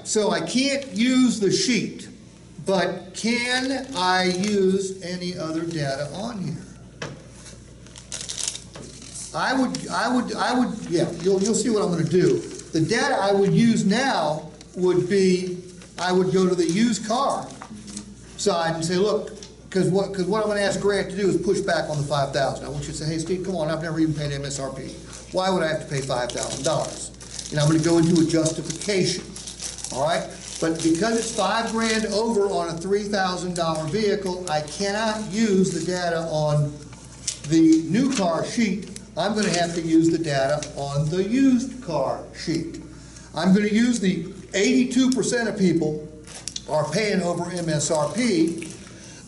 so I can't use the sheet, but can I use any other data on here? I would, yeah, you'll see what I'm gonna do. The data I would use now would be, I would go to the used car side and say, look, because what I'm gonna ask Grant to do is push back on the $5,000. I want you to say, hey, Steve, come on, I've never even paid MSRP. Why would I have to pay $5,000? And I'm gonna go into a justification, all right? But because it's $5,000 over on a $3,000 vehicle, I cannot use the data on the new car sheet. I'm going to have to use the data on the used car sheet. I'm going to use the 82% of people are paying over MSRP.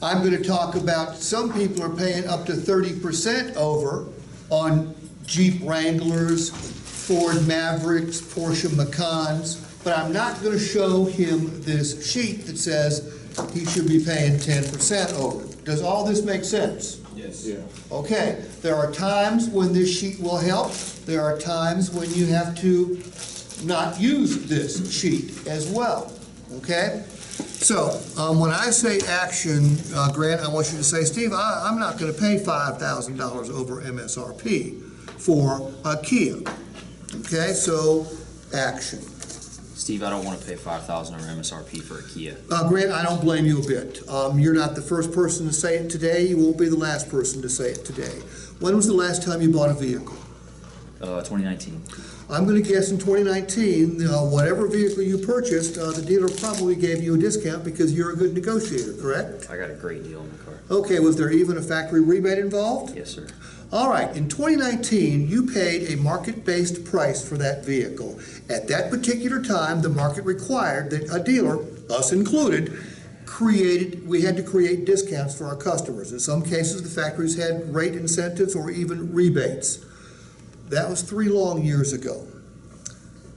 I'm going to talk about some people are paying up to 30% over on Jeep Wranglers, Ford Mavericks, Porsche Macans, but I'm not going to show him this sheet that says he should be paying 10% over. Does all this make sense? Yes. Yeah. Okay, there are times when this sheet will help. There are times when you have to not use this sheet as well, okay? So, when I say action, Grant, I want you to say, Steve, I'm not gonna pay $5,000 over MSRP for a Kia. Okay, so, action. Steve, I don't want to pay $5,000 over MSRP for a Kia. Grant, I don't blame you a bit. You're not the first person to say it today. You won't be the last person to say it today. When was the last time you bought a vehicle? 2019. I'm going to guess in 2019, whatever vehicle you purchased, the dealer probably gave you a discount because you're a good negotiator, correct? I got a great deal on the car. Okay, was there even a factory rebate involved? Yes, sir. All right, in 2019, you paid a market-based price for that vehicle. At that particular time, the market required that a dealer, us included, we had to create discounts for our customers. In some cases, the factories had rate incentives or even rebates. That was 3 long years ago.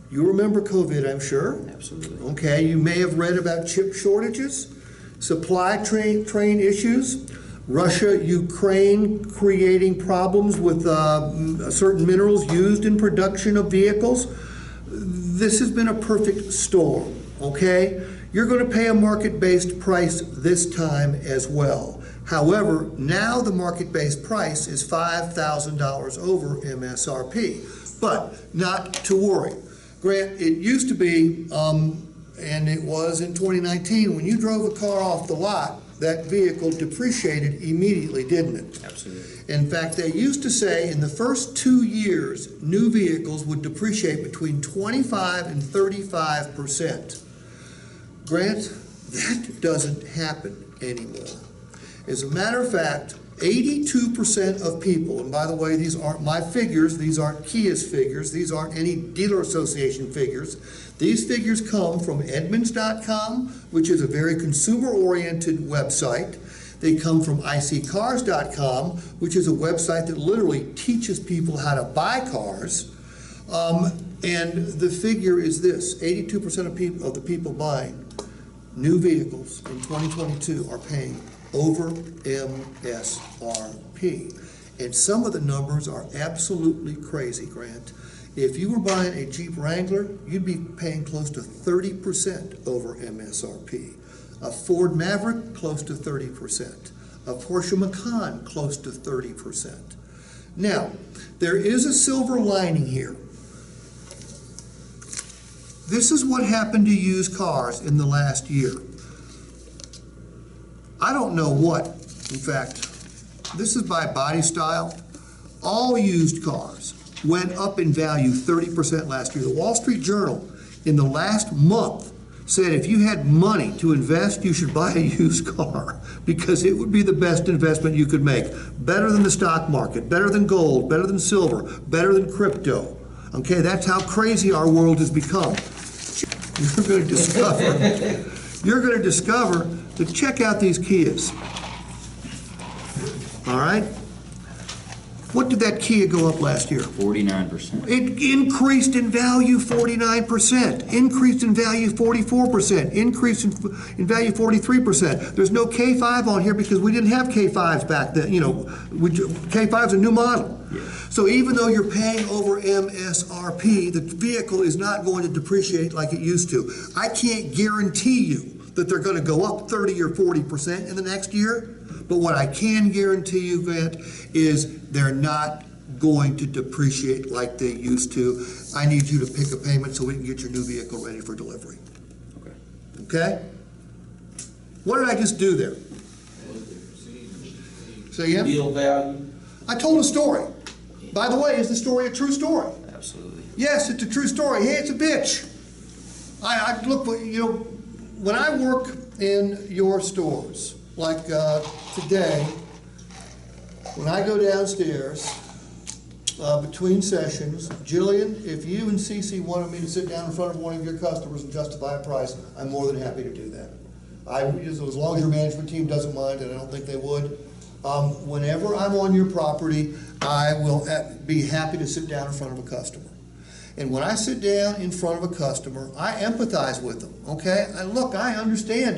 You remember COVID, I'm sure? Absolutely. Okay, you may have read about chip shortages, supply train issues, Russia, Ukraine creating problems with certain minerals used in production of vehicles. This has been a perfect storm, okay? You're going to pay a market-based price this time as well. However, now the market-based price is $5,000 over MSRP. But not to worry. Grant, it used to be, and it was in 2019, when you drove a car off the lot, that vehicle depreciated immediately, didn't it? Absolutely. In fact, they used to say in the first 2 years, new vehicles would depreciate between 25 and 35%. Grant, that doesn't happen anymore. As a matter of fact, 82% of people, and by the way, these aren't my figures, these aren't Kia's figures, these aren't any dealer association figures. These figures come from Edmunds.com, which is a very consumer-oriented website. They come from ICCars.com, which is a website that literally teaches people how to buy cars. And the figure is this: 82% of the people buying new vehicles in 2022 are paying over MSRP. And some of the numbers are absolutely crazy, Grant. If you were buying a Jeep Wrangler, you'd be paying close to 30% over MSRP. A Ford Maverick, close to 30%. A Porsche Macan, close to 30%. Now, there is a silver lining here. This is what happened to used cars in the last year. I don't know what, in fact, this is by body style. All used cars went up in value 30% last year. The Wall Street Journal in the last month said if you had money to invest, you should buy a used car because it would be the best investment you could make. Better than the stock market, better than gold, better than silver, better than crypto. Okay, that's how crazy our world has become. You're going to discover that check out these Kias. All right? What did that Kia go up last year? 49%. It increased in value 49%, increased in value 44%, increased in value 43%. There's no K5 on here because we didn't have K5s back then, K5's a new model. Yeah. So even though you're paying over MSRP, the vehicle is not going to depreciate like it used to. I can't guarantee you that they're going to go up 30 or 40% in the next year, but what I can guarantee you, Grant, is they're not going to depreciate like they used to. I need you to pick a payment so we can get your new vehicle ready for delivery. Okay. Okay? What did I just do there? Say again? Deal value. I told a story. By the way, is the story a true story? Absolutely. Yes, it's a true story. Hey, it's a bitch. I look, when I work in your stores, like today, when I go downstairs between sessions, Jillian, if you and Cece wanted me to sit down in front of one of your customers and justify a price, I'm more than happy to do that. As long as your management team doesn't mind, and I don't think they would, whenever I'm on your property, I will be happy to sit down in front of a customer. And when I sit down in front of a customer, I empathize with them, okay? I understand.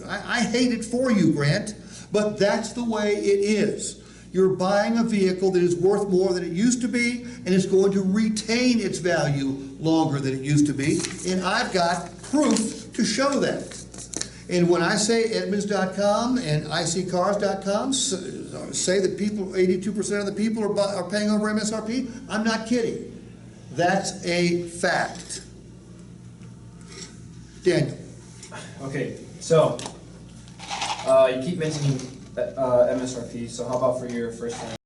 I hate it for you, Grant, but that's the way it is. You're buying a vehicle that is worth more than it used to be, and it's going to retain its value longer than it used to be, and I've got proof to show that. And when I say Edmunds.com and ICCars.com say that 82% of the people are paying over MSRP, I'm not kidding. That's a fact. Daniel. Okay, so you keep mentioning MSRP. So how about for your first-time